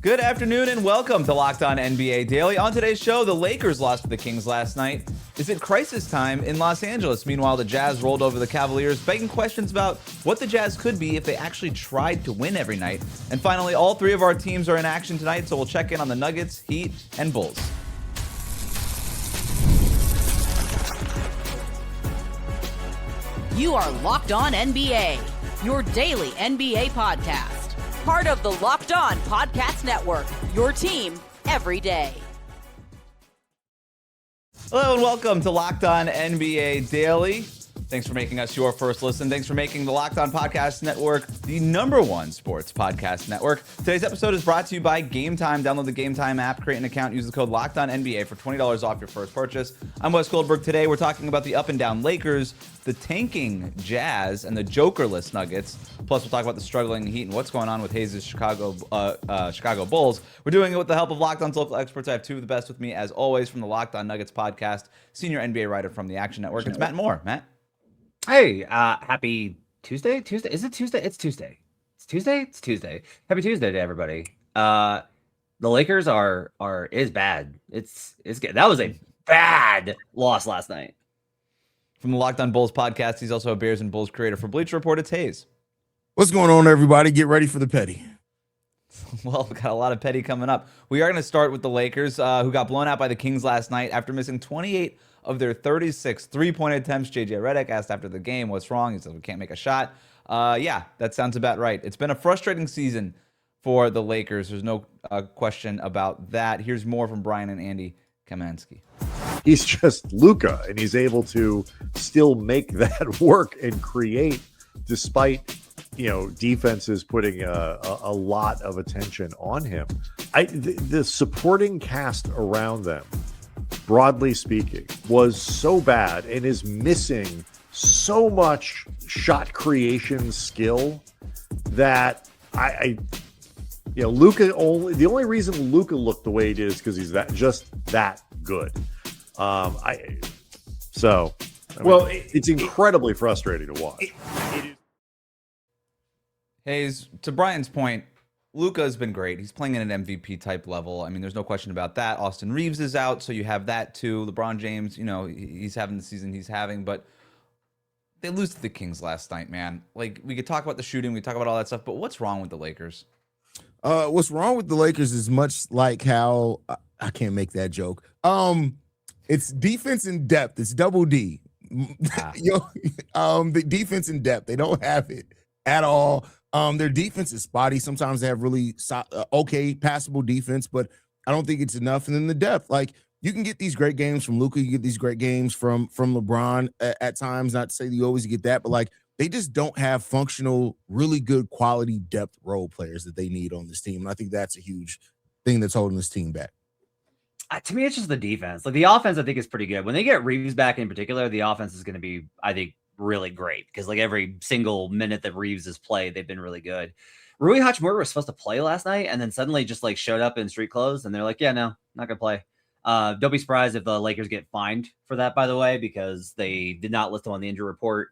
Good afternoon and welcome to Locked On NBA Daily. On today's show, the Lakers lost to the Kings last night. Is it crisis time in Los Angeles? Meanwhile, the Jazz rolled over the Cavaliers, begging questions about what the Jazz could be if they actually tried to win every night. And finally, all three of our teams are in action tonight, so we'll check in on the Nuggets, Heat, and Bulls. You are Locked On NBA, your daily NBA podcast. Part of the Locked On Podcast Network, your team every day. Hello and welcome to Locked On NBA Daily. Thanks for making us your first listen. Thanks for making the Locked On Podcast Network the #1 sports podcast network. Today's episode is brought to you by Game Time. Download the Game Time app, create an account, use the code LOCKEDONNBA for $20 off your first purchase. I'm Wes Goldberg. Today we're talking about the up and down Lakers, the tanking Jazz, and the jokerless Nuggets. Plus we'll talk about the struggling Heat and what's going on with Haize's Chicago Bulls. We're doing it with the help of Locked On's local experts. I have two of the best with me, as always, from the Locked On Nuggets podcast, senior NBA writer from the Action Network. It's Matt Moore. Matt? Hey, happy Tuesday? Tuesday? Is it Tuesday? It's Tuesday. It's Tuesday? It's Tuesday. Happy Tuesday to everybody. The Lakers is bad. It's good. That was a bad loss last night. From the Locked On Bulls podcast, he's also a Bears and Bulls creator. For Bleacher Report, it's Haize. What's going on, everybody? Get ready for the petty. Well, we've got a lot of petty coming up. We are going to start with the Lakers, who got blown out by the Kings last night after missing 28 of their 36 three-point attempts. JJ Redick asked after the game, what's wrong? He said, we can't make a shot. Yeah, that sounds about right. It's been a frustrating season for the Lakers. There's no question about that. Here's more from Brian and Andy Kamansky. He's just Luka, and he's able to still make that work and create despite, defenses putting a lot of attention on him. The supporting cast around them, broadly speaking, was so bad and is missing so much shot creation skill that Luka the only reason Luka looked the way he did is because he's that good. It's incredibly frustrating to watch. Haize, to Brian's point, Luka has been great. He's playing at an MVP type level. I mean, there's no question about that. Austin Reeves is out, so you have that too. LeBron James, he's having the season he's having, but they lose to the Kings last night, man. Like, we could talk about the shooting, we could talk about all that stuff, but what's wrong with the Lakers? What's wrong with the Lakers is much like how I can't make that joke. It's defense and depth. It's double D. The defense and depth, they don't have it at all. Their defense is spotty. Sometimes they have really okay passable defense, but I don't think it's enough. And then the depth, like, you can get these great games from Luka, you get these great games from LeBron at times. Not to say that you always get that, but like, they just don't have functional, really good quality depth role players that they need on this team. And I think that's a huge thing that's holding this team back. To me, it's just the defense. Like, the offense, I think, is pretty good. When they get Reeves back in particular, the offense is going to be, I think, really great, because like every single minute that Reeves has played, they've been really good. Rui Hachimura was supposed to play last night and then suddenly just like showed up in street clothes, and they're like, yeah, no, not gonna play. Don't be surprised if the Lakers get fined for that, by the way, because they did not list him on the injury report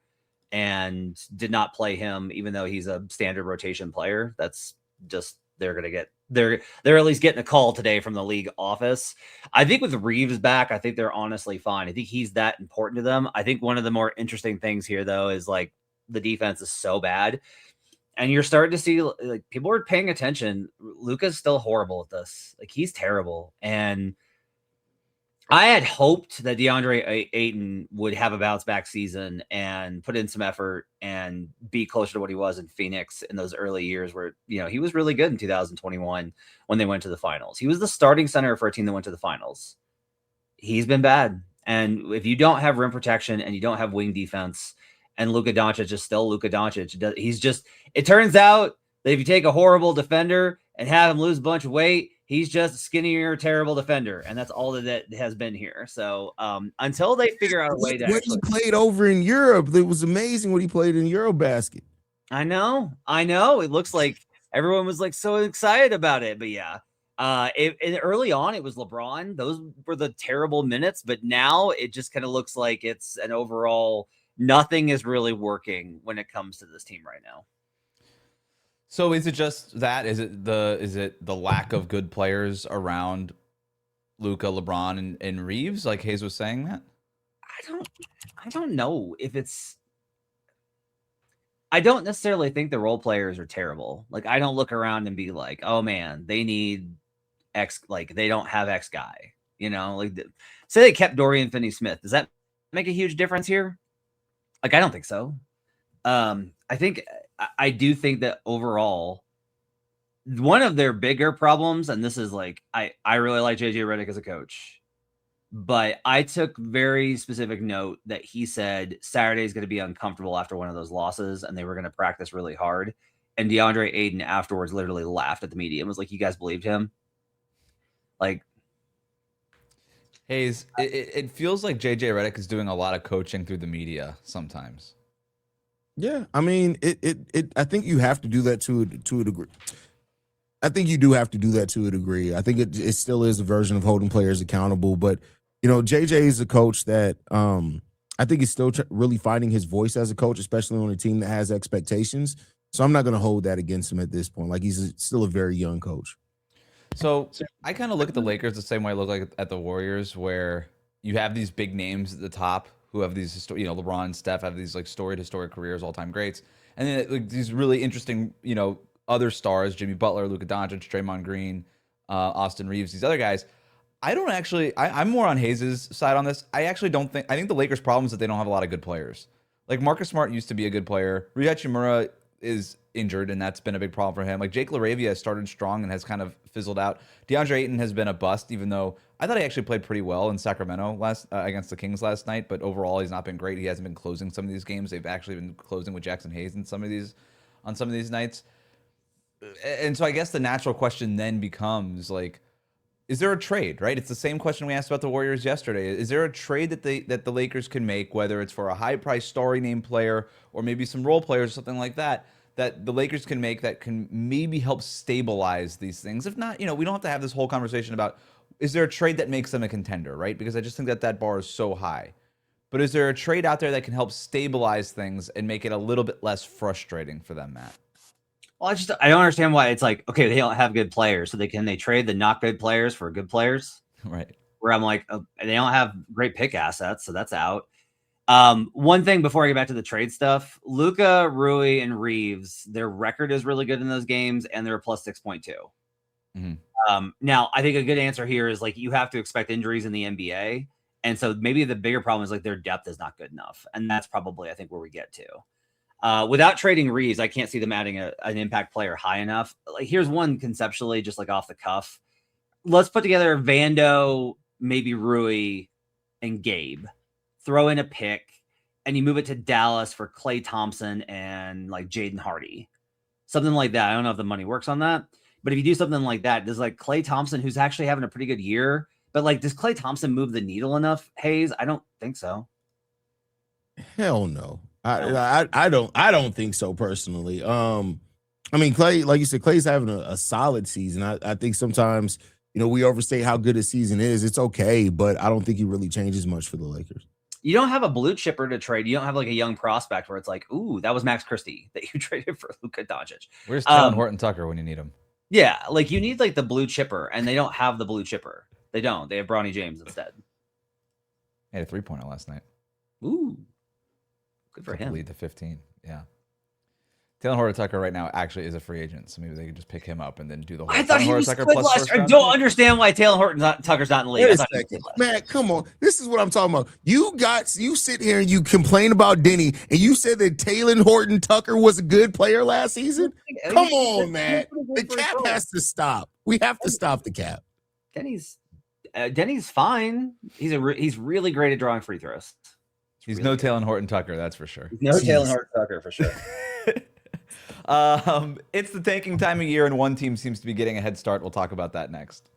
and did not play him, even though he's a standard rotation player. That's just, they're at least getting a call today from the league office. I think with Reeves back, I think they're honestly fine. I think he's that important to them. I think one of the more interesting things here, though, is like the defense is so bad, and you're starting to see like people are paying attention. Luka's still horrible at this. Like, he's terrible. And I had hoped that DeAndre Ayton would have a bounce back season and put in some effort and be closer to what he was in Phoenix in those early years where, he was really good in 2021 when they went to the finals. He was the starting center for a team that went to the finals. He's been bad. And if you don't have rim protection and you don't have wing defense, and Luka Doncic is still Luka Doncic, it turns out that if you take a horrible defender and have him lose a bunch of weight, he's just a skinnier, terrible defender, and that's all that has been here. So until they figure out a way to when he played over in Europe, it was amazing what he played in Eurobasket. I know. It looks like everyone was like so excited about it, but yeah. Early on, it was LeBron. Those were the terrible minutes, but now it just kind of looks like it's an overall nothing is really working when it comes to this team right now. So is it just that? Is it the lack of good players around Luka, LeBron, and Reeves? Like Haize was saying that? I don't know if it's. I don't necessarily think the role players are terrible. Like I don't look around and be like, oh man, they need X. Like they don't have X guy. You know, like say they kept Dorian Finney-Smith. Does that make a huge difference here? Like I don't think so. I do think that overall, one of their bigger problems, and this is like, I really like JJ Redick as a coach, but I took very specific note that he said Saturday is going to be uncomfortable after one of those losses, and they were going to practice really hard. And DeAndre Ayton afterwards literally laughed at the media and was like, "You guys believed him?" Like, Haize, it feels like JJ Redick is doing a lot of coaching through the media sometimes. Yeah, I mean, I think you have to do that to a degree. I think you do have to do that to a degree. I think it still is a version of holding players accountable, but JJ is a coach that I think is still really finding his voice as a coach, especially on a team that has expectations. So I'm not going to hold that against him at this point. Like he's still a very young coach. So I kind of look at the Lakers the same way I look like at the Warriors, where you have these big names at the top who have these, LeBron and Steph have these like historic careers, all-time greats, and then like these really interesting, other stars, Jimmy Butler, Luka Doncic, Draymond Green, Austin Reeves, these other guys. I'm more on Haize's side on this. I think the Lakers' problem is that they don't have a lot of good players. Like Marcus Smart used to be a good player. Rui Hachimura is injured, and that's been a big problem for him. Like Jake LaRavia has started strong and has kind of fizzled out. DeAndre Ayton has been a bust, even though I thought he actually played pretty well in Sacramento against the Kings last night. But overall, he's not been great. He hasn't been closing some of these games. They've actually been closing with Jackson Haize on some of these nights. And so I guess the natural question then becomes like, is there a trade, right? It's the same question we asked about the Warriors yesterday. Is there a trade that the Lakers can make, whether it's for a high-priced story name player or maybe some role players or something like that, that the Lakers can make that can maybe help stabilize these things? If not, we don't have to have this whole conversation about, is there a trade that makes them a contender, right? Because I just think that bar is so high. But is there a trade out there that can help stabilize things and make it a little bit less frustrating for them, Matt? Well, I don't understand why it's like, okay, they don't have good players, so they trade the not good players for good players, right? Where I'm like, they don't have great pick assets, so that's out. One thing before I get back to the trade stuff, Luka, Rui, and Reeves, their record is really good in those games, and they're a plus 6.2. Mm-hmm. Now, I think a good answer here is like you have to expect injuries in the NBA, and so maybe the bigger problem is like their depth is not good enough, and that's probably I think where we get to. Without trading Reeves, I can't see them adding an impact player high enough. Like, here's one conceptually, just like off the cuff. Let's put together Vando, maybe Rui, and Gabe. Throw in a pick, and you move it to Dallas for Klay Thompson and like Jaden Hardy. Something like that. I don't know if the money works on that, but if you do something like that, does like Klay Thompson, who's actually having a pretty good year, but like, does Klay Thompson move the needle enough, Haize? I don't think so. Hell no. I don't think so personally. I mean, Klay, like you said, Klay's having a solid season. I think sometimes, we overstate how good a season is. It's okay, but I don't think he really changes much for the Lakers. You don't have a blue chipper to trade. You don't have like a young prospect where it's like, ooh, that was Max Christie that you traded for Luka Doncic. Where's Talen Horton-Tucker when you need him? Yeah, like you need like the blue chipper, and they don't have the blue chipper. They don't. They have Bronny James instead. He had a 3-pointer last night. Ooh. Good for him. Lead to 15. Yeah. Talen Horton-Tucker right now actually is a free agent, so maybe they could just pick him up and then do the whole. I thought he was Tucker good plus last year. I don't understand why Talen Horton-Tucker's not in the league. Wait a second. Man, come on. This is what I'm talking about. You sit here and you complain about Denny, and you said that Talen Horton-Tucker was a good player last season? Come on, man. The cap has to stop. We have to stop the cap. Denny's fine. He's really great at drawing free throws. He's really no Talen Horton-Tucker, that's for sure. No Talen Horton-Tucker for sure. It's the tanking time of year, and one team seems to be getting a head start. We'll talk about that next.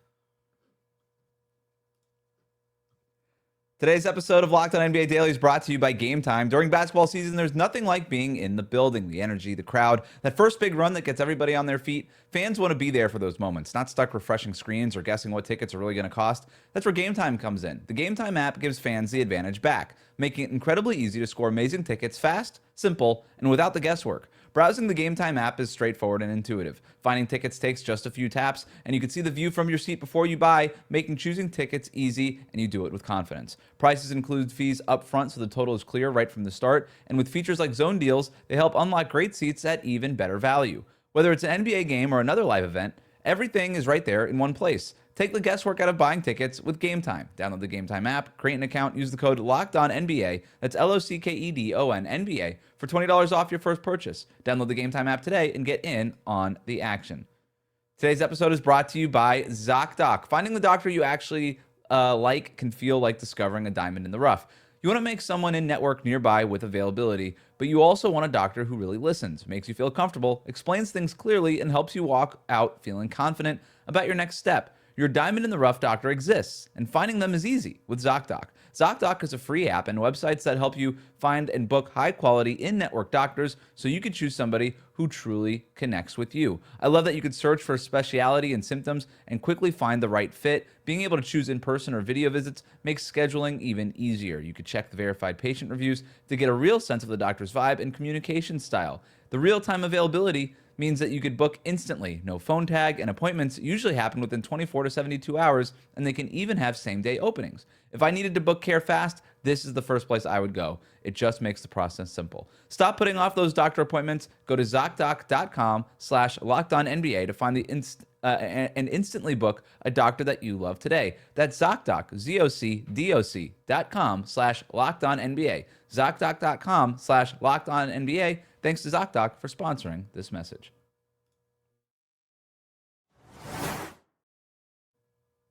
Today's episode of Locked On NBA Daily is brought to you by Game Time. During basketball season, there's nothing like being in the building. The energy, the crowd, that first big run that gets everybody on their feet. Fans want to be there for those moments, not stuck refreshing screens or guessing what tickets are really going to cost. That's where Game Time comes in. The Game Time app gives fans the advantage back, making it incredibly easy to score amazing tickets fast, simple, and without the guesswork. Browsing the Game Time app is straightforward and intuitive. Finding tickets takes just a few taps, and you can see the view from your seat before you buy, making choosing tickets easy, and you do it with confidence. Prices include fees up front, so the total is clear right from the start, and with features like zone deals, they help unlock great seats at even better value. Whether it's an NBA game or another live event, everything is right there in one place. Take the guesswork out of buying tickets with Game Time. Download the Game Time app, create an account, use the code LOCKEDONNBA, that's LOCKEDON NBA, for $20 off your first purchase. Download the Game Time app today and get in on the action. Today's episode is brought to you by ZocDoc. Finding the doctor you actually like can feel like discovering a diamond in the rough. You want to make someone in network nearby with availability, but you also want a doctor who really listens, makes you feel comfortable, explains things clearly, and helps you walk out feeling confident about your next step. Your diamond in the rough doctor exists, and finding them is easy with ZocDoc. ZocDoc is a free app and websites that help you find and book high-quality in-network doctors so you can choose somebody who truly connects with you. I love that you can search for speciality and symptoms and quickly find the right fit. Being able to choose in-person or video visits makes scheduling even easier. You can check the verified patient reviews to get a real sense of the doctor's vibe and communication style. The real-time availability means that you could book instantly. No phone tag, and appointments usually happen within 24 to 72 hours, and they can even have same-day openings. If I needed to book care fast, this is the first place I would go. It just makes the process simple. Stop putting off those doctor appointments. Go to ZocDoc.com/LockedOnNBA to find and instantly book a doctor that you love today. That's ZocDoc, ZocDoc.com/LockedOnNBA. ZocDoc.com/LockedOnNBA. Thanks to ZocDoc for sponsoring this message.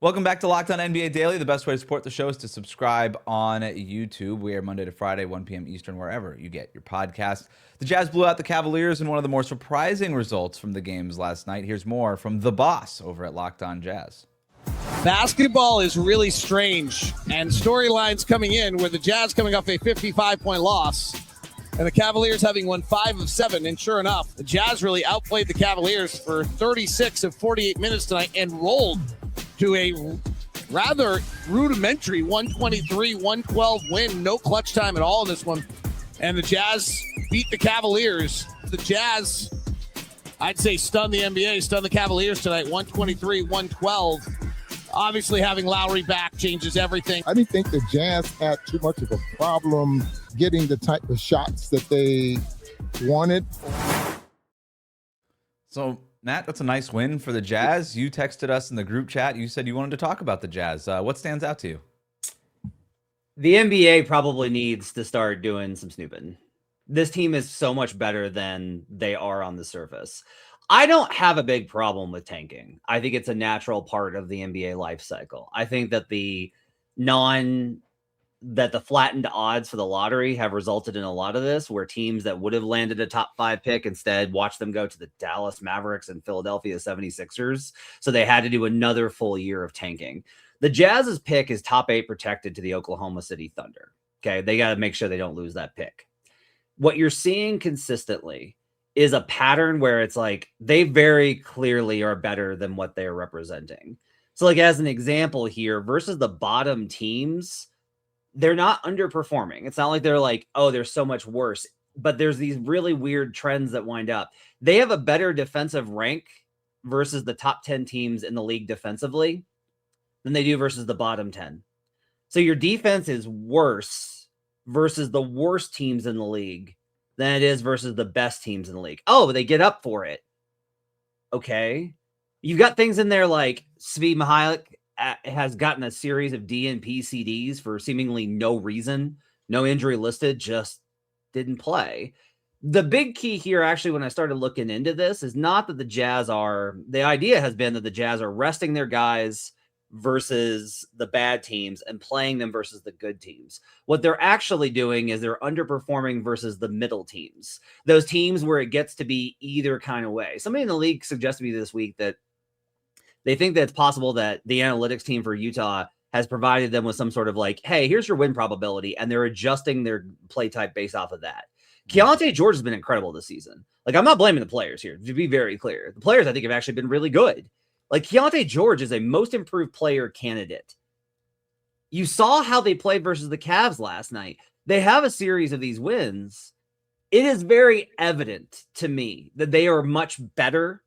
Welcome back to Locked On NBA Daily. The best way to support the show is to subscribe on YouTube. We are Monday to Friday, 1 p.m. Eastern, wherever you get your podcast. The Jazz blew out the Cavaliers in one of the more surprising results from the games last night. Here's more from the boss over at Locked On Jazz. Basketball is really strange, and storylines coming in where the Jazz coming off a 55-point loss and the Cavaliers having won 5 of 7. And sure enough, the Jazz really outplayed the Cavaliers for 36 of 48 minutes tonight and rolled to a rather rudimentary 123-112 win. No clutch time at all in this one. And the Jazz beat the Cavaliers. The Jazz, I'd say, stunned the NBA, stunned the Cavaliers tonight, 123-112. Obviously, having Lauri back changes everything. I didn't think the Jazz had too much of a problem getting the type of shots that they wanted. So, Matt, that's a nice win for the Jazz. You texted us in the group chat. You said you wanted to talk about the Jazz. What stands out to you? The NBA probably needs to start doing some snooping. This team is so much better than they are on the surface. I don't have a big problem with tanking. I think it's a natural part of the NBA life cycle. I think that the flattened odds for the lottery have resulted in a lot of this, where teams that would have landed a top 5 pick instead watch them go to the Dallas Mavericks and Philadelphia 76ers. So they had to do another full year of tanking. The Jazz's pick is top 8 protected to the Oklahoma City Thunder. Okay. They got to make sure they don't lose that pick. What you're seeing consistently is a pattern where it's like they very clearly are better than what they're representing. So, like, as an example here, versus the bottom teams, they're not underperforming. It's not like they're like, oh, they're so much worse, but there's these really weird trends that wind up. They have a better defensive rank versus the top 10 teams in the league defensively than they do versus the bottom 10. So your defense is worse versus the worst teams in the league than it is versus the best teams in the league. Oh, but they get up for it. Okay. You've got things in there like Svi Mihalik has gotten a series of DNP CDs for seemingly no reason, no injury listed, just didn't play. The big key here, actually, when I started looking into this, is not that the idea has been that the Jazz are resting their guys versus the bad teams and playing them versus the good teams. What they're actually doing is they're underperforming versus the middle teams, those teams where it gets to be either kind of way. Somebody in the league suggested to me this week that they think that it's possible that the analytics team for Utah has provided them with some sort of like, hey, here's your win probability, and they're adjusting their play type based off of that. Keyonte George has been incredible this season. Like, I'm not blaming the players here, to be very clear. The players, I think, have actually been really good. Like, Keyonte George is a most improved player candidate. You saw how they played versus the Cavs last night. They have a series of these wins, it is very evident to me that they are much better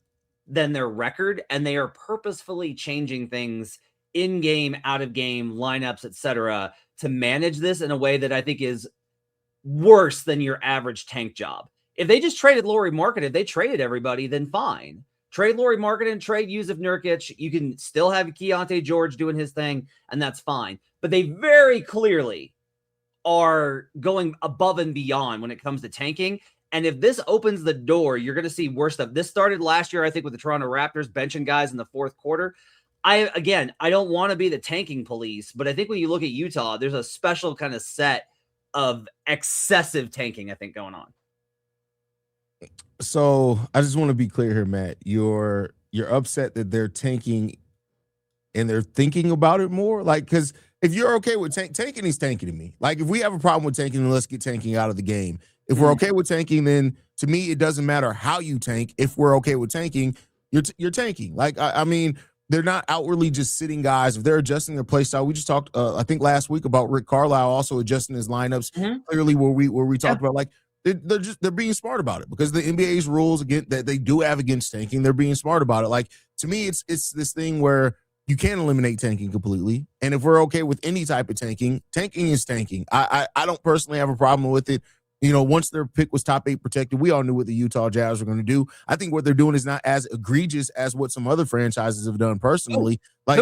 than their record, and they are purposefully changing things in game, out of game, lineups, etc., to manage this in a way that I think is worse than your average tank job. If they just traded Lauri Markkanen, if they traded everybody, then fine. Trade Lauri Markkanen, trade Yusuf Nurkic. You can still have Keyonte George doing his thing, and that's fine. But they very clearly are going above and beyond when it comes to tanking. And if this opens the door, you're going to see worse stuff. This started last year, I think, with the Toronto Raptors benching guys in the fourth quarter. I don't want to be the tanking police, but I think when you look at Utah, there's a special kind of set of excessive tanking, I think, going on. So I just want to be clear here, Matt. You're upset that they're tanking and they're thinking about it more? Like, because if you're okay with tanking is tanking to me. Like, if we have a problem with tanking, then let's get tanking out of the game. If we're okay with tanking, then to me, it doesn't matter how you tank. If we're okay with tanking, you're tanking. Like, I mean, they're not outwardly just sitting guys. If they're adjusting their play style, we just talked, I think last week about Rick Carlisle also adjusting his lineups. Clearly, where we talked about, like, they're being smart about it because the NBA's rules again that they do have against tanking. They're being smart about it. Like, to me, it's this thing where you can't eliminate tanking completely. And if we're okay with any type of tanking, tanking is tanking. I don't personally have a problem with it. You know, once their pick was top 8 protected, we all knew what the Utah Jazz were going to do. I think what they're doing is not as egregious as what some other franchises have done personally. Like,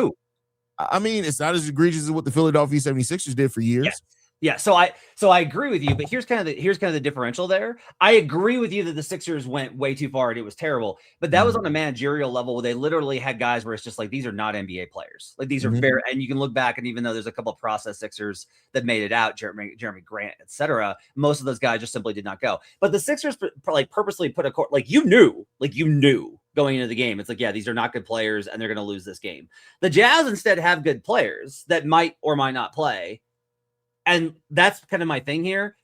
I mean, it's not as egregious as what the Philadelphia 76ers did for years. Yeah, so I agree with you, but here's kind of the differential there. I agree with you that the Sixers went way too far and it was terrible, but that was on a managerial level where they literally had guys where it's just like, these are not NBA players. Like, these are very, and you can look back, and even though there's a couple of process Sixers that made it out, Jeremy Grant, etc., most of those guys just simply did not go. But the Sixers like purposely put a court, like you knew going into the game. It's like, yeah, these are not good players and they're going to lose this game. The Jazz instead have good players that might or might not play. And that's kind of my thing here.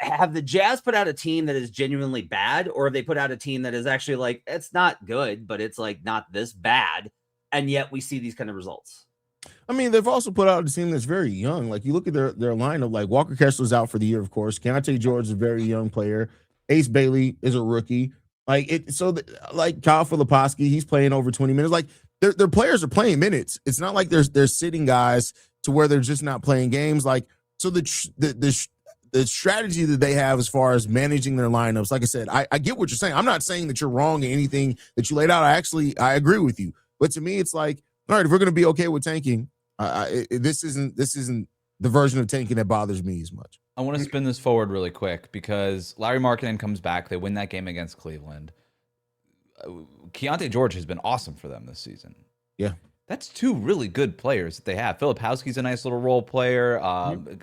Have the Jazz put out a team that is genuinely bad, or have they put out a team that is actually like, it's not good, but it's like not this bad, and yet we see these kind of results? I mean, they've also put out a team that's very young. Like, you look at their lineup, like Walker Kessler's out for the year, of course. Keyonte George is a very young player. Ace Bailey is a rookie. Like, Kyle Filipowski, he's playing over 20 minutes. Like, their players are playing minutes. It's not like they're sitting guys to where they're just not playing games. Like, so the strategy that they have as far as managing their lineups, like I said, I get what you're saying. I'm not saying that you're wrong in anything that you laid out. I agree with you. But to me, it's like, all right, if we're going to be okay with tanking, this isn't the version of tanking that bothers me as much. I want to spin this forward really quick because Lauri Markkanen comes back. They win that game against Cleveland. Keyonte George has been awesome for them this season. Yeah. That's two really good players that they have. Filipowski's a nice little role player.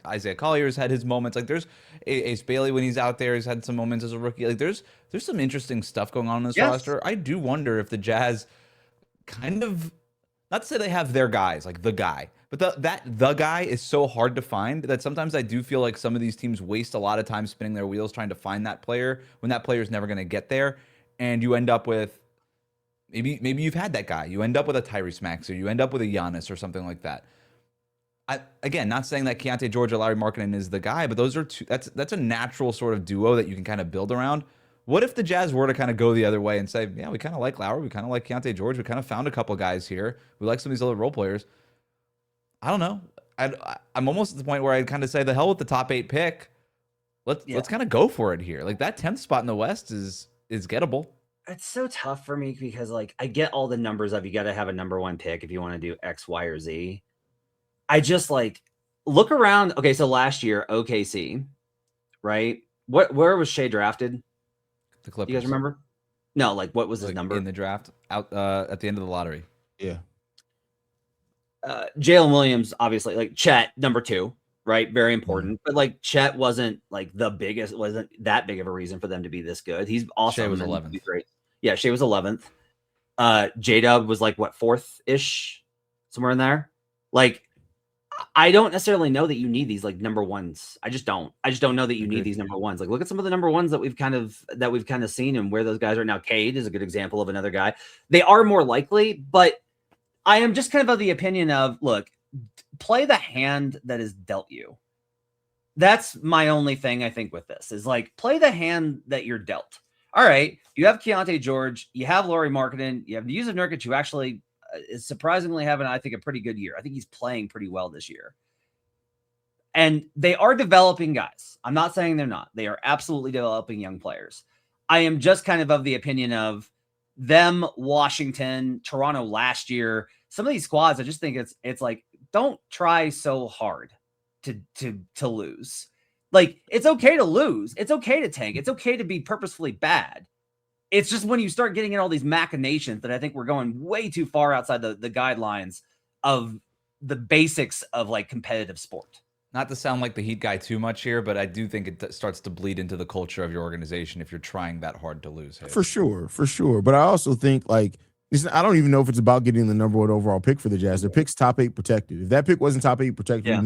Isaiah Collier's had his moments. Like, there's Ace Bailey when he's out there. He's had some moments as a rookie. Like, there's some interesting stuff going on in this roster. I do wonder if the Jazz kind of, not to say they have their guys, like the guy, but the guy is so hard to find that sometimes I do feel like some of these teams waste a lot of time spinning their wheels trying to find that player when that player is never going to get there. And you end up with, maybe you've had that guy. You end up with a Tyrese Maxey, or you end up with a Giannis or something like that. Again, not saying that Keyonte George or Lauri Markkanen is the guy, but those are two. That's a natural sort of duo that you can kind of build around. What if the Jazz were to kind of go the other way and say, yeah, we kind of like Lauri, we kind of like Keyonte George, we kind of found a couple guys here, we like some of these other role players. I don't know. I'm almost at the point where I'd kind of say, the hell with the top 8 pick. Let's kind of go for it here. Like, that 10th spot in the West is gettable. It's so tough for me because, like, I get all the numbers of you got to have a number 1 pick if you want to do X, Y, or Z. I just, like, look around. Okay, so last year, OKC, right? Where was Shea drafted? The Clippers. You guys remember? No, like, what was his number? In the draft, out at the end of the lottery. Yeah. Jalen Williams, obviously, like, Chet, number 2. Right, very important. But like, Chet wasn't like the biggest, wasn't that big of a reason for them to be this good. He's awesome. Shea was 11th. Great. Yeah, Shea was 11th. J-Dub was like, what, 4th-ish, somewhere in there. Like, I don't necessarily know that you need these like number 1s. I just don't know that you need these number 1s. Like, look at some of the number 1s that we've kind of seen and where those guys are now. Cade is a good example of another guy. They are more likely, but I am just kind of the opinion of, look, play the hand that is dealt you. That's my only thing I think with this is like play the hand that you're dealt. All right, you have Keyonte George, you have Lauri Markkanen, you have Yusuf Nurkic, who actually is surprisingly having, I think, a pretty good year. I think he's playing pretty well this year. And they are developing guys. I'm not saying they're not. They are absolutely developing young players. I am just kind of the opinion of them, Washington, Toronto last year. Some of these squads, I just think it's like, don't try so hard to lose. Like, it's okay to lose. It's okay to tank. It's okay to be purposefully bad. It's just when you start getting in all these machinations that I think we're going way too far outside the guidelines of the basics of like competitive sport. Not to sound like the Heat guy too much here, but I do think it starts to bleed into the culture of your organization if you're trying that hard to lose. For sure. But I also think like I don't even know if it's about getting the number 1 overall pick for the Jazz. Their pick's top 8 protected. If that pick wasn't top 8 protected,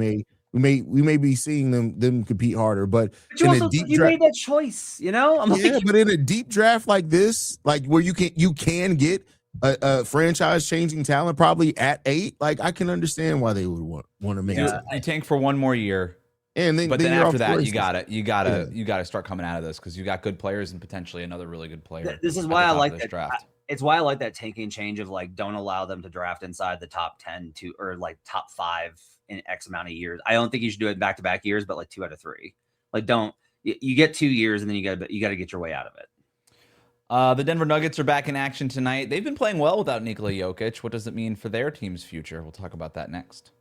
we may be seeing them compete harder. But you also made that choice, you know? But in a deep draft like this, like where you can get a franchise changing talent probably at 8, like I can understand why they would want to make it. You tank for 1 more year. And then after that, you gotta start coming out of this because you got good players and potentially another really good player. This is why I like that draft. It's why I like that tanking change of like, don't allow them to draft inside the top 10 or like top 5 in X amount of years. I don't think you should do it back-to-back years, but like 2 out of 3. Like, you get 2 years and then you got to get your way out of it. The Denver Nuggets are back in action tonight. They've been playing well without Nikola Jokic. What does it mean for their team's future? We'll talk about that next.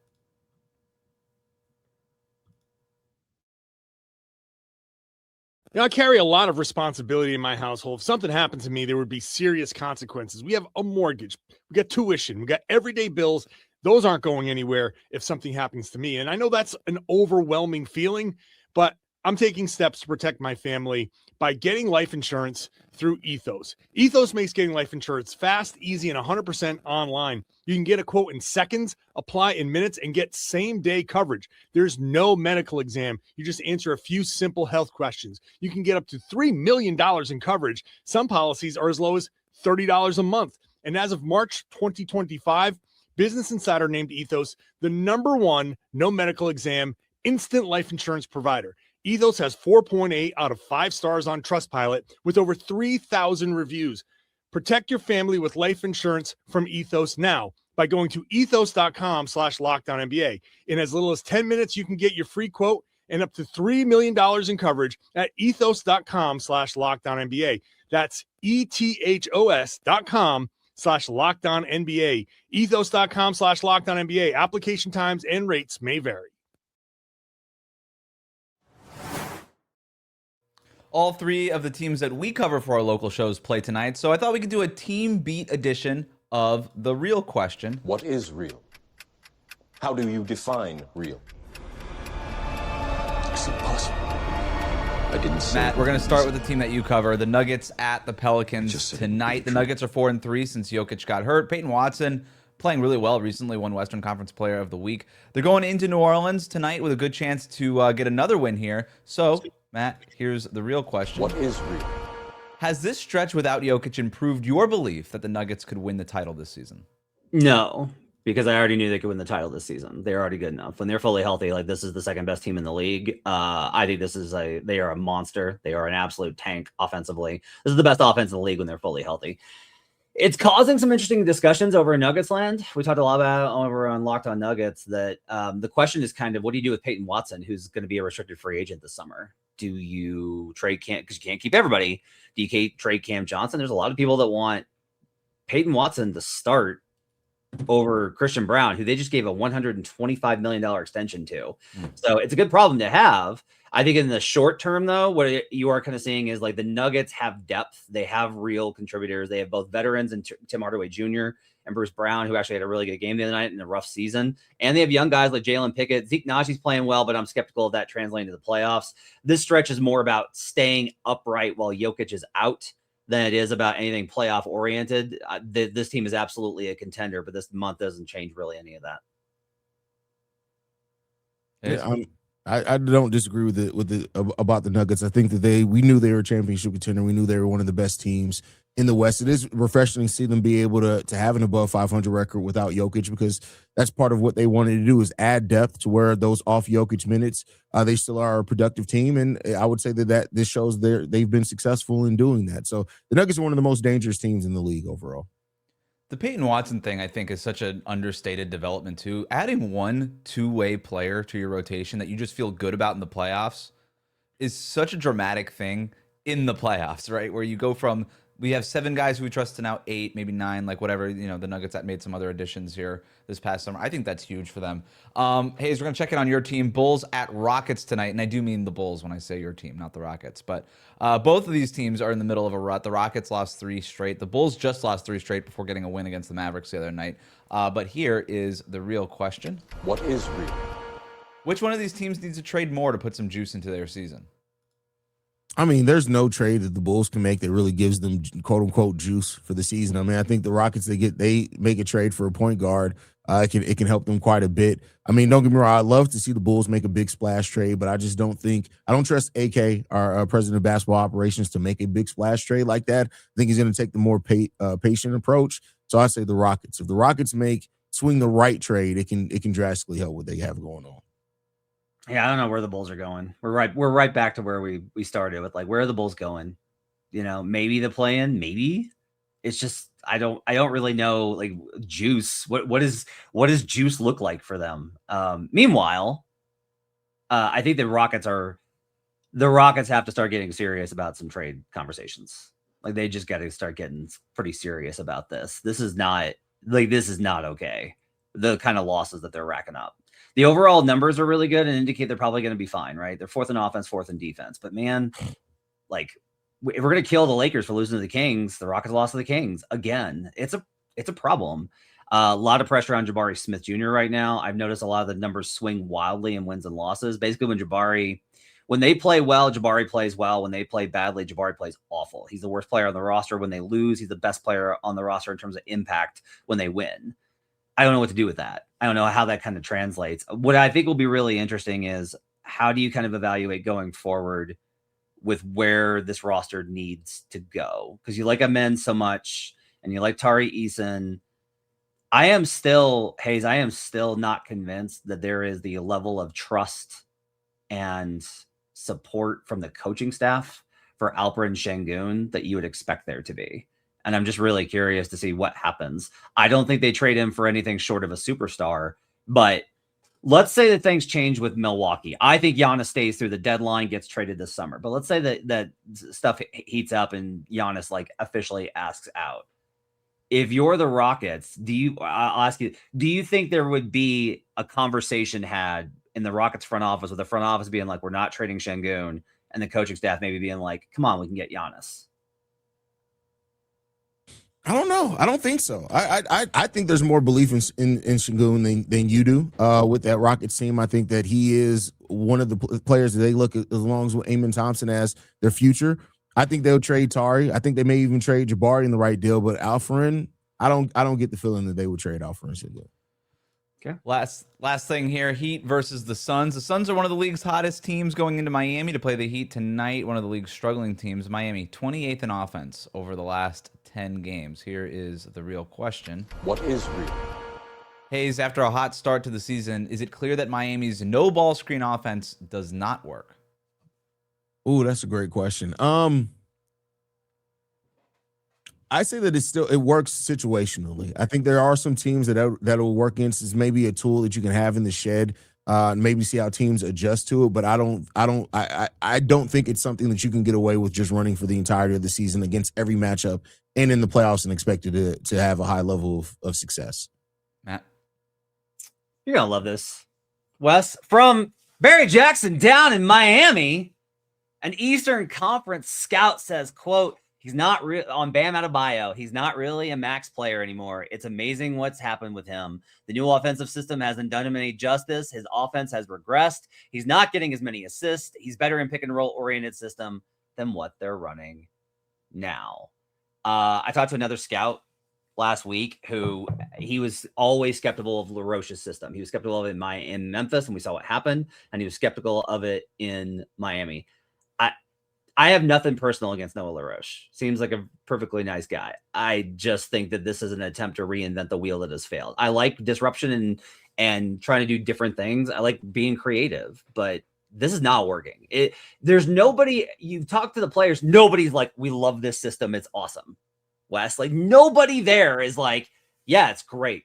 You know, I carry a lot of responsibility in my household. If something happened to me, there would be serious consequences. We have a mortgage. We got tuition. We got everyday bills. Those aren't going anywhere if something happens to me. And I know that's an overwhelming feeling, but I'm taking steps to protect my family by getting life insurance through Ethos. Ethos makes getting life insurance fast, easy, and 100% online. You can get a quote in seconds, apply in minutes, and get same-day coverage. There's no medical exam. You just answer a few simple health questions. You can get up to $3 million in coverage. Some policies are as low as $30 a month. And as of March 2025, Business Insider named Ethos the #1 no medical exam instant life insurance provider. Ethos has 4.8 out of 5 stars on Trustpilot with over 3,000 reviews. Protect your family with life insurance from Ethos now by going to ethos.com/lockdownnba. In as little as 10 minutes, you can get your free quote and up to $3 million in coverage at ethos.com/lockdownnba. That's ethos.com/lockdownnba. Ethos.com/lockdownnba. Application times and rates may vary. All 3 of the teams that we cover for our local shows play tonight, so I thought we could do a team beat edition of The Real Question. What is real? How do you define real? It's impossible. I didn't say. Matt, we're going to start with the team that you cover, the Nuggets at the Pelicans tonight. The Nuggets are 4-3 since Jokic got hurt. Peyton Watson playing really well recently, won Western Conference Player of the Week. They're going into New Orleans tonight with a good chance to get another win here. So, Matt, here's the real question. What is real? Has this stretch without Jokic improved your belief that the Nuggets could win the title this season? No, because I already knew they could win the title this season. They're already good enough. When they're fully healthy, like this is the second best team in the league. I think they are a monster. They are an absolute tank offensively. This is the best offense in the league when they're fully healthy. It's causing some interesting discussions over in Nuggets land. We talked a lot about it over on Locked On Nuggets that the question is kind of, what do you do with Peyton Watson, who's going to be a restricted free agent this summer? Do you trade because you can't keep everybody? Do you trade Cam Johnson? There's a lot of people that want Peyton Watson to start over Christian Brown, who they just gave a $125 million extension to. So it's a good problem to have. I think in the short term, though, what you are kind of seeing is like the Nuggets have depth. They have real contributors. They have both veterans and Tim Hardaway Jr. and Bruce Brown, who actually had a really good game the other night in a rough season. And they have young guys like Jalen Pickett. Zeke Naji's playing well, but I'm skeptical of that translating to the playoffs. This stretch is more about staying upright while Jokic is out than it is about anything playoff oriented. This team is absolutely a contender, but this month doesn't change really any of that. Yeah, I don't disagree with about the Nuggets. I think that we knew they were a championship contender. We knew they were one of the best teams in the West. It is refreshing to see them be able to have an above 500 record without Jokic, because that's part of what they wanted to do, is add depth to where those off Jokic minutes, they still are a productive team. And I would say that this shows they've been successful in doing that. So the Nuggets are one of the most dangerous teams in the league overall. The Peyton Watson thing, I think, is such an understated development too. Adding one two-way player to your rotation that you just feel good about in the playoffs is such a dramatic thing in the playoffs, right? Where you go from, we have 7 guys who we trust to now 8, maybe 9, like whatever, you know, the Nuggets that made some other additions here this past summer. I think that's huge for them. Haize, we're going to check in on your team. Bulls at Rockets tonight. And I do mean the Bulls when I say your team, not the Rockets. But both of these teams are in the middle of a rut. The Rockets lost 3 straight. The Bulls just lost 3 straight before getting a win against the Mavericks the other night. But here is the real question. What is real? Which one of these teams needs to trade more to put some juice into their season? I mean, there's no trade that the Bulls can make that really gives them quote unquote juice for the season. I mean, I think the Rockets, they make a trade for a point guard. It can help them quite a bit. I mean, don't get me wrong, I'd love to see the Bulls make a big splash trade, but I just don't trust AK, our president of basketball operations, to make a big splash trade like that. I think he's going to take the more patient approach. So I say the Rockets. If the Rockets swing the right trade, it can drastically help what they have going on. Yeah, I don't know where the Bulls are going. We're right back to where we started with, like, where are the Bulls going? You know, maybe the play-in, maybe. It's just I don't really know, like, juice. What does juice look like for them? Meanwhile, I think the Rockets have to start getting serious about some trade conversations. Like, they just got to start getting pretty serious about this. This is not okay. The kind of losses that they're racking up. The overall numbers are really good and indicate they're probably going to be fine, right? They're 4th in offense, 4th in defense. But man, like, if we're going to kill the Lakers for losing to the Kings, the Rockets lost to the Kings again. It's a problem. A lot of pressure on Jabari Smith Jr. right now. I've noticed a lot of the numbers swing wildly in wins and losses. Basically, when they play well, Jabari plays well. When they play badly, Jabari plays awful. He's the worst player on the roster. When they lose, he's the best player on the roster in terms of impact when they win. I don't know what to do with that. I don't know how that kind of translates. What I think will be really interesting is, how do you kind of evaluate going forward with where this roster needs to go? Because you like Amen so much and you like Tari Eason. Haize, I am still not convinced that there is the level of trust and support from the coaching staff for Alperen Şengün that you would expect there to be. And I'm just really curious to see what happens. I don't think they trade him for anything short of a superstar, but let's say that things change with Milwaukee. I think Giannis stays through the deadline, gets traded this summer. But let's say that stuff heats up and Giannis, like, officially asks out. If you're the Rockets, I'll ask you, do you think there would be a conversation had in the Rockets front office, with the front office being like, we're not trading Şengün, and the coaching staff maybe being like, come on, we can get Giannis? I don't know. I don't think so. I think there's more belief in Şengün than you do with that Rockets team. I think that he is one of the players that they look at, as long as Amen Thompson, as their future. I think they'll trade Tari. I think they may even trade Jabari in the right deal. But Alperen, I don't get the feeling that they would trade Alperen Şengün. Okay. Last thing here, Heat versus the Suns. The Suns are one of the league's hottest teams going into Miami to play the Heat tonight. One of the league's struggling teams, Miami, 28th in offense over the last 10 games. Here is the real question. What is real? Haize, after a hot start to the season, is it clear that Miami's no ball screen offense does not work? Ooh, that's a great question. I say that it works situationally. I think there are some teams that'll work against as maybe a tool that you can have in the shed, maybe see how teams adjust to it. But I don't think it's something that you can get away with just running for the entirety of the season against every matchup and in the playoffs and expect it to have a high level of success. Matt, you're gonna love this. Wes, from Barry Jackson down in Miami, an Eastern Conference scout says, quote, he's not on Bam Adebayo. He's not really a max player anymore. It's amazing what's happened with him. The new offensive system hasn't done him any justice. His offense has regressed. He's not getting as many assists. He's better in pick and roll oriented system than what they're running now. I talked to another scout last week who he was always skeptical of LaRoche's system. He was skeptical of it in Memphis, and we saw what happened, and he was skeptical of it in Miami. I have nothing personal against Noah LaRoche. Seems like a perfectly nice guy. I just think that this is an attempt to reinvent the wheel that has failed. I like disruption and trying to do different things. I like being creative, but this is not working. There's nobody, you talk to the players, nobody's like, we love this system. It's awesome. Wes, like nobody there is like, yeah, it's great.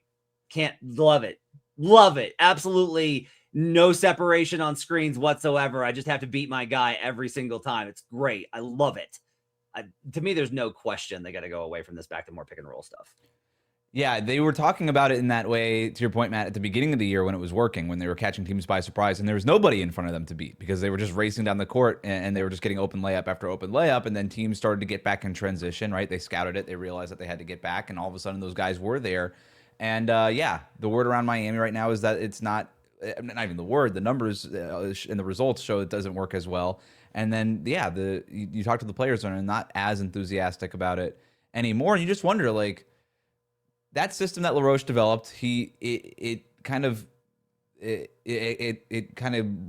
Can't love it. Love it. Absolutely no separation on screens whatsoever. I just have to beat my guy every single time. It's great. I love it. To me, there's no question they got to go away from this back to more pick and roll stuff. Yeah, they were talking about it in that way, to your point, Matt, at the beginning of the year when it was working, when they were catching teams by surprise, and there was nobody in front of them to beat because they were just racing down the court and they were just getting open layup after open layup, and then teams started to get back in transition, right? They scouted it, they realized that they had to get back, and all of a sudden those guys were there. And yeah, the word around Miami right now is that it's not even the word, the numbers and the results show it doesn't work as well. And then, yeah, you talk to the players and they're not as enthusiastic about it anymore, and you just wonder, like, that system that LaRoche developed, it kind of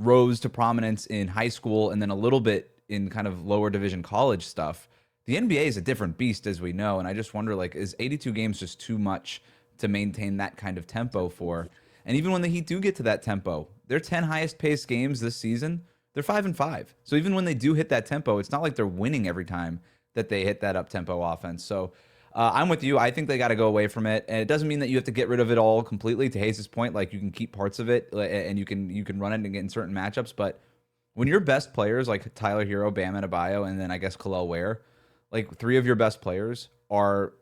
rose to prominence in high school and then a little bit in kind of lower division college stuff. The NBA is a different beast, as we know, and I just wonder, like, is 82 games just too much to maintain that kind of tempo for? And even when the Heat do get to that tempo, their 10 highest paced games this season, they're 5-5. So even when they do hit that tempo, it's not like they're winning every time that they hit that up tempo offense. So I'm with you. I think they got to go away from it, and it doesn't mean that you have to get rid of it all completely. To Haize's point, like, you can keep parts of it, and you can run it and get in certain matchups. But when your best players like Tyler Hero, Bam Adebayo, and then I guess Kel'el Ware, like 3 of your best players are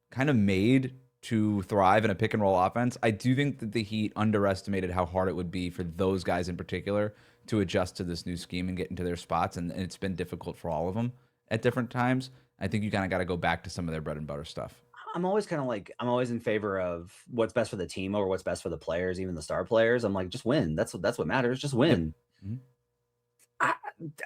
kind of made to thrive in a pick and roll offense, I do think that the Heat underestimated how hard it would be for those guys in particular to adjust to this new scheme and get into their spots, and it's been difficult for all of them at different times. I think you kind of got to go back to some of their bread and butter stuff. I'm always in favor of what's best for the team over what's best for the players, even the star players. I'm like, just win. That's what matters. Just win. Mm-hmm.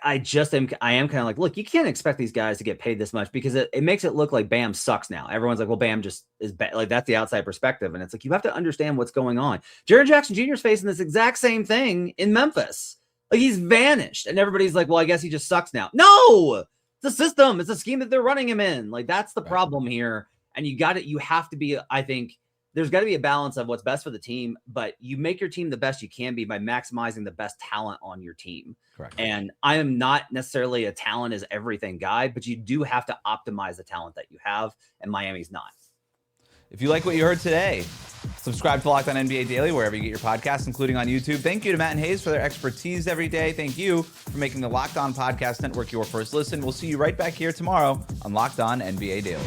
I am kind of like, look, you can't expect these guys to get paid this much because it makes it look like Bam sucks now. Everyone's like, well, Bam just is bad. Like, that's the outside perspective. And it's like, you have to understand what's going on. Jaren Jackson Jr. is facing this exact same thing in Memphis. Like, he's vanished and everybody's like, well, I guess he just sucks now. No, it's a system. It's a scheme that they're running him in. Like, that's the problem here. And you have to be, I think there's got to be a balance of what's best for the team, but you make your team the best you can be by maximizing the best talent on your team. Correct. And I am not necessarily a talent is everything guy, but you do have to optimize the talent that you have. And Miami's not. If you like what you heard today, subscribe to Locked On NBA Daily wherever you get your podcasts, including on YouTube. Thank you to Matt and Haize for their expertise every day. Thank you for making the Locked On Podcast Network your first listen. We'll see you right back here tomorrow on Locked On NBA Daily.